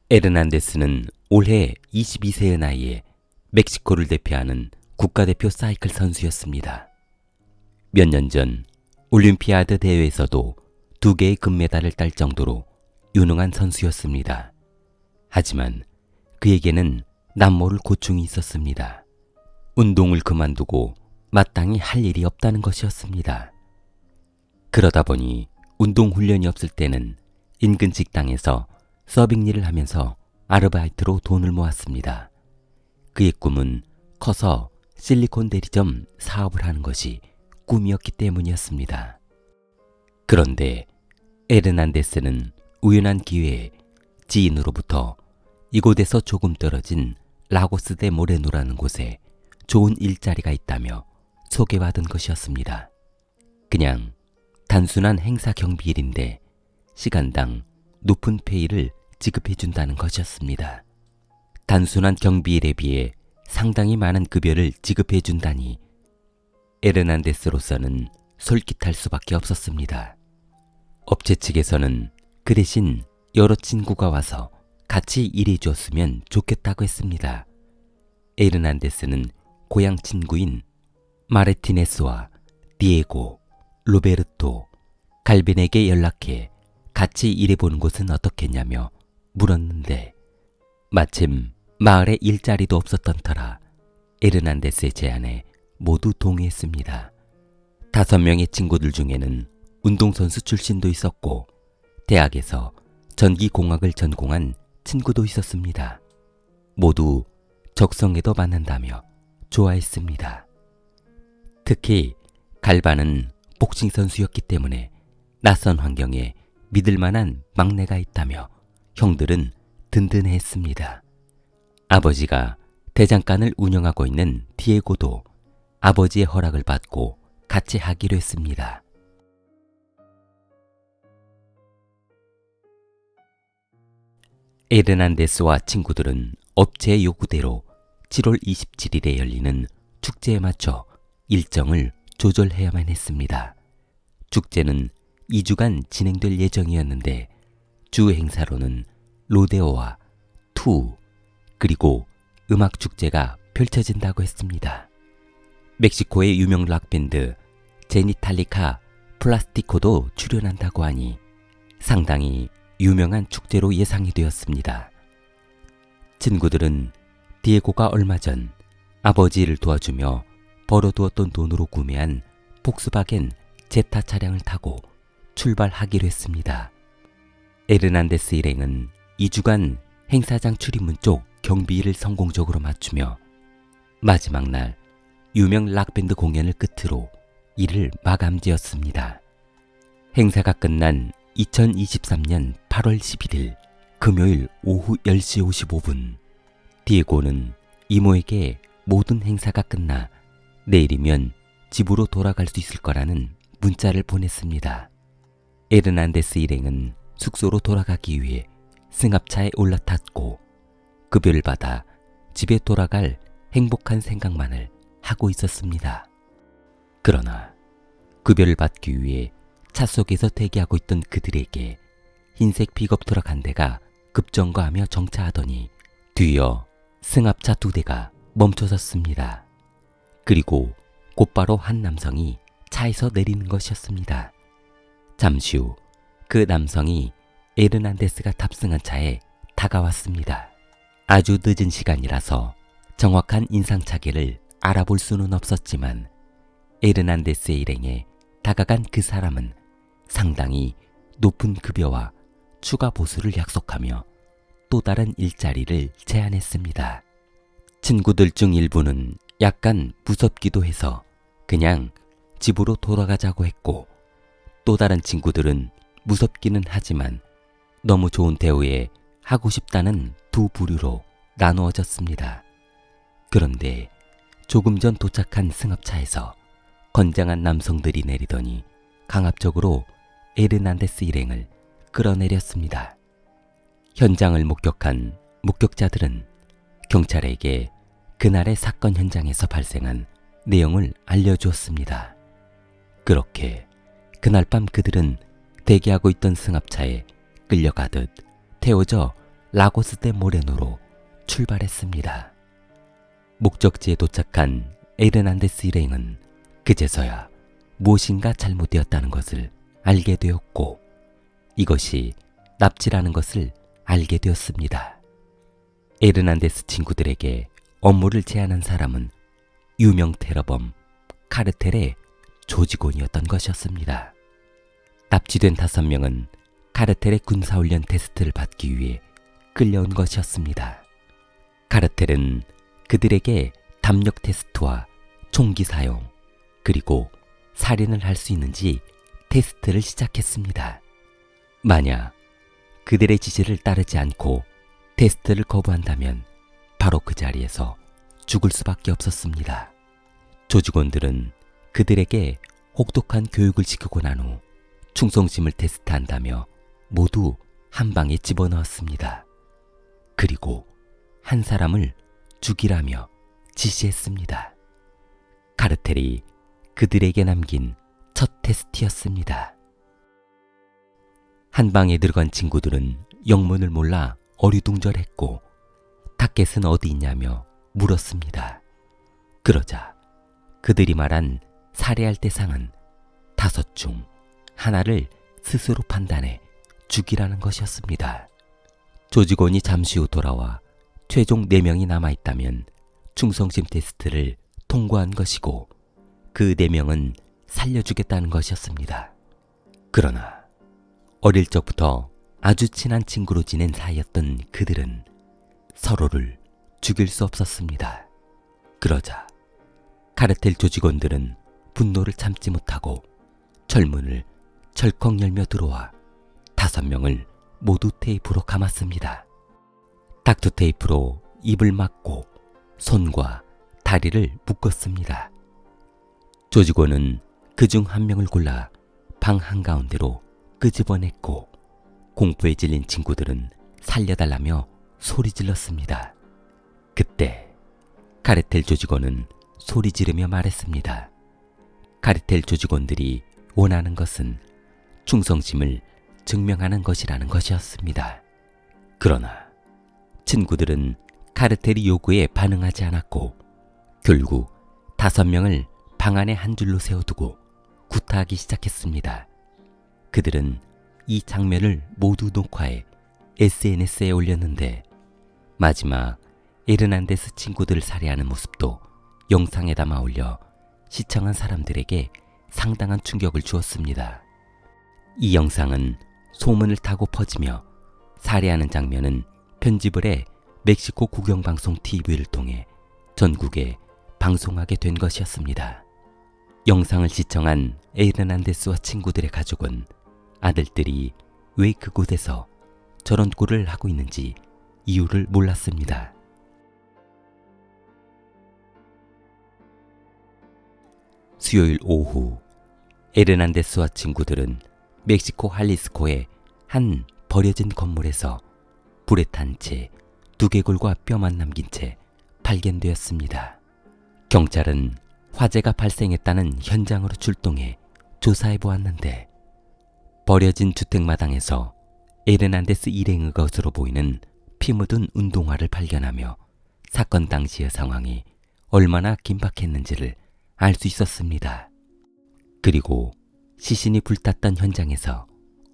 에르난데스는 올해 22세의 나이에 멕시코를 대표하는 국가대표 사이클 선수였습니다. 몇 년 전 올림피아드 대회에서도 2개의 금메달을 딸 정도로 유능한 선수였습니다. 하지만 그에게는 남모를 고충이 있었습니다. 운동을 그만두고 마땅히 할 일이 없다는 것이었습니다. 그러다 보니 운동 훈련이 없을 때는 인근 식당에서 서빙 일을 하면서 아르바이트로 돈을 모았습니다. 그의 꿈은 커서 실리콘 대리점 사업을 하는 것이 꿈이었기 때문이었습니다. 그런데 에르난데스는 우연한 기회에 지인으로부터 이곳에서 조금 떨어진 라고스 데 모레노라는 곳에 좋은 일자리가 있다며 소개받은 것이었습니다. 그냥 단순한 행사 경비일인데 시간당 높은 페이를 지급해준다는 것이었습니다. 단순한 경비일에 비해 상당히 많은 급여를 지급해준다니 에르난데스로서는 솔깃할 수밖에 없었습니다. 업체 측에서는 그 대신 여러 친구가 와서 같이 일해주었으면 좋겠다고 했습니다. 에르난데스는 고향 친구인 마르티네스와 디에고, 로베르토, 갈벤에게 연락해 같이 일해보는 곳은 어떻겠냐며 물었는데 마침 마을에 일자리도 없었던 터라 에르난데스의 제안에 모두 동의했습니다. 5명의 친구들 중에는 운동선수 출신도 있었고 대학에서 전기공학을 전공한 친구도 있었습니다. 모두 적성에도 맞는다며 좋아했습니다. 특히 갈바는 복싱 선수였기 때문에 낯선 환경에 믿을 만한 막내가 있다며 형들은 든든해했습니다. 아버지가 대장간을 운영하고 있는 디에고도 아버지의 허락을 받고 같이 하기로 했습니다. 에르난데스와 친구들은 업체의 요구대로 7월 27일에 열리는 축제에 맞춰 일정을 조절해야만 했습니다. 축제는 2주간 진행될 예정이었는데 주 행사로는 로데오와 투 그리고 음악 축제가 펼쳐진다고 했습니다. 멕시코의 유명 락밴드 제니탈리카 플라스티코도 출연한다고 하니 상당히 유명한 축제로 예상이 되었습니다. 친구들은 디에고가 얼마 전 아버지를 도와주며 벌어두었던 돈으로 구매한 폭스바겐 제타 차량을 타고 출발하기로 했습니다. 에르난데스 일행은 2주간 행사장 출입문 쪽 경비를 성공적으로 맞추며 마지막 날 유명 락밴드 공연을 끝으로 일을 마감지었습니다. 행사가 끝난 2023년 8월 11일 금요일 오후 10시 55분 디에고는 이모에게 모든 행사가 끝나 내일이면 집으로 돌아갈 수 있을 거라는 문자를 보냈습니다. 에르난데스 일행은 숙소로 돌아가기 위해 승합차에 올라탔고 급여를 받아 집에 돌아갈 행복한 생각만을 하고 있었습니다. 그러나 급여를 받기 위해 차 속에서 대기하고 있던 그들에게 흰색 픽업 트럭 한 대가 급정거하며 정차하더니 뒤이어 승합차 2대가 멈춰섰습니다. 그리고 곧바로 한 남성이 차에서 내리는 것이었습니다. 잠시 후 그 남성이 에르난데스가 탑승한 차에 다가왔습니다. 아주 늦은 시간이라서 정확한 인상차기를 알아볼 수는 없었지만 에르난데스의 일행에 다가간 그 사람은 상당히 높은 급여와 추가 보수를 약속하며 또 다른 일자리를 제안했습니다. 친구들 중 일부는 약간 무섭기도 해서 그냥 집으로 돌아가자고 했고 또 다른 친구들은 무섭기는 하지만 너무 좋은 대우에 하고 싶다는 두 부류로 나누어졌습니다. 그런데 조금 전 도착한 승합차에서 건장한 남성들이 내리더니 강압적으로 에르난데스 일행을 끌어내렸습니다. 현장을 목격한 목격자들은 경찰에게 그날의 사건 현장에서 발생한 내용을 알려주었습니다. 그렇게 그날 밤 그들은 대기하고 있던 승합차에 끌려가듯 태워져 라고스 대 모레노로 출발했습니다. 목적지에 도착한 에르난데스 일행은 그제서야 무엇인가 잘못되었다는 것을 알게 되었고 이것이 납치라는 것을 알게 되었습니다. 에르난데스 친구들에게 업무를 제안한 사람은 유명 테러범 카르텔의 조직원이었던 것이었습니다. 납치된 5명은 카르텔의 군사훈련 테스트를 받기 위해 끌려온 것이었습니다. 카르텔은 그들에게 담력 테스트와 총기 사용 그리고 살인을 할 수 있는지 테스트를 시작했습니다. 만약 그들의 지시를 따르지 않고 테스트를 거부한다면 바로 그 자리에서 죽을 수밖에 없었습니다. 조직원들은 그들에게 혹독한 교육을 시키고 난 후 충성심을 테스트한다며 모두 한 방에 집어넣었습니다. 그리고 한 사람을 죽이라며 지시했습니다. 카르텔이 그들에게 남긴 첫 테스트였습니다. 한 방에 들어간 친구들은 영문을 몰라 어리둥절했고 타켓은 어디 있냐며 물었습니다. 그러자 그들이 말한 살해할 대상은 5 중 하나를 스스로 판단해 죽이라는 것이었습니다. 조직원이 잠시 후 돌아와 최종 4명이 남아있다면 충성심 테스트를 통과한 것이고 그 4명은 살려주겠다는 것이었습니다. 그러나 어릴 적부터 아주 친한 친구로 지낸 사이였던 그들은 서로를 죽일 수 없었습니다. 그러자 카르텔 조직원들은 분노를 참지 못하고 철문을 철컥 열며 들어와 5명을 모두 테이프로 감았습니다. 닥터 테이프로 입을 막고 손과 다리를 묶었습니다. 조직원은 그중 1명을 골라 방 한가운데로 끄집어냈고 공포에 질린 친구들은 살려달라며 소리 질렀습니다. 그때 카르텔 조직원은 소리 지르며 말했습니다. 카르텔 조직원들이 원하는 것은 충성심을 증명하는 것이라는 것이었습니다. 그러나 친구들은 카르텔이 요구에 반응하지 않았고 결국 5명을 방 안에 한 줄로 세워두고 구타하기 시작했습니다. 그들은 이 장면을 모두 녹화해 SNS에 올렸는데 마지막 에르난데스 친구들을 살해하는 모습도 영상에 담아 올려 시청한 사람들에게 상당한 충격을 주었습니다. 이 영상은 소문을 타고 퍼지며 살해하는 장면은 편집을 해 멕시코 국영방송 TV를 통해 전국에 방송하게 된 것이었습니다. 영상을 시청한 에르난데스와 친구들의 가족은 아들들이 왜 그곳에서 저런 꼴을 하고 있는지 이유를 몰랐습니다. 수요일 오후 에르난데스와 친구들은 멕시코 할리스코의 한 버려진 건물에서 불에 탄 채 두개골과 뼈만 남긴 채 발견되었습니다. 경찰은 화재가 발생했다는 현장으로 출동해 조사해 보았는데 버려진 주택마당에서 에르난데스 일행의 것으로 보이는 피 묻은 운동화를 발견하며 사건 당시의 상황이 얼마나 긴박했는지를 알 수 있었습니다. 그리고 시신이 불탔던 현장에서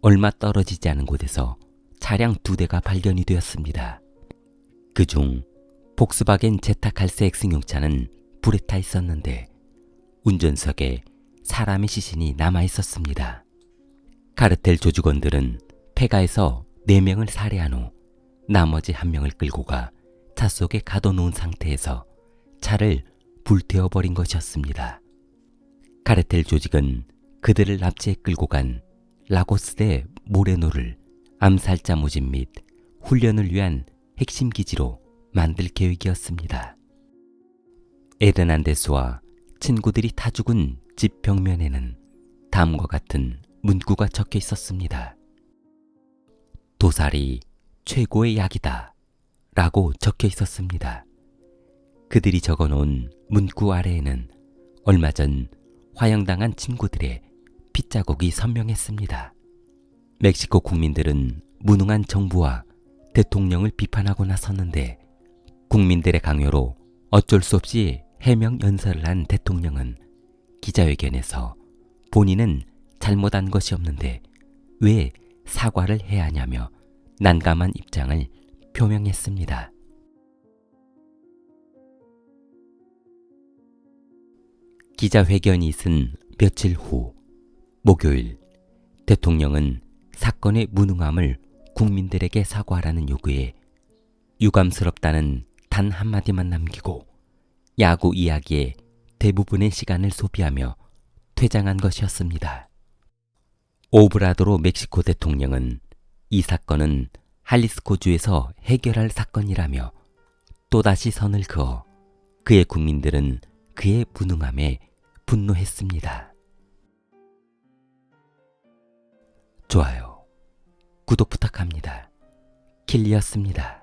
얼마 떨어지지 않은 곳에서 차량 2대가 발견이 되었습니다. 그중 폭스바겐 제타 갈색 승용차는 불에 타 있었는데 운전석에 사람의 시신이 남아 있었습니다. 카르텔 조직원들은 폐가에서 4명을 살해한 후 나머지 1명을 끌고 가 차 속에 가둬놓은 상태에서 차를 불태워버린 것이었습니다. 카르텔 조직은 그들을 납치해 끌고 간 라고스 대 모레노를 암살자 모집 및 훈련을 위한 핵심 기지로 만들 계획이었습니다. 에르난데스와 친구들이 타 죽은 집 벽면에는 다음과 같은 문구가 적혀 있었습니다. 도살이 최고의 약이다 라고 적혀 있었습니다. 그들이 적어놓은 문구 아래에는 얼마 전 화형당한 친구들의 핏자국이 선명했습니다. 멕시코 국민들은 무능한 정부와 대통령을 비판하고 나섰는데 국민들의 강요로 어쩔 수 없이 해명 연설을 한 대통령은 기자회견에서 본인은 잘못한 것이 없는데 왜 사과를 해야 하냐며 난감한 입장을 표명했습니다. 기자회견이 있은 며칠 후 목요일, 대통령은 사건의 무능함을 국민들에게 사과하라는 요구에 유감스럽다는 단 한마디만 남기고 야구 이야기에 대부분의 시간을 소비하며 퇴장한 것이었습니다. 오브라도로 멕시코 대통령은 이 사건은 할리스코주에서 해결할 사건이라며 또다시 선을 그어 그의 국민들은 그의 무능함에 분노했습니다. 좋아요, 구독 부탁합니다. 킬리였습니다.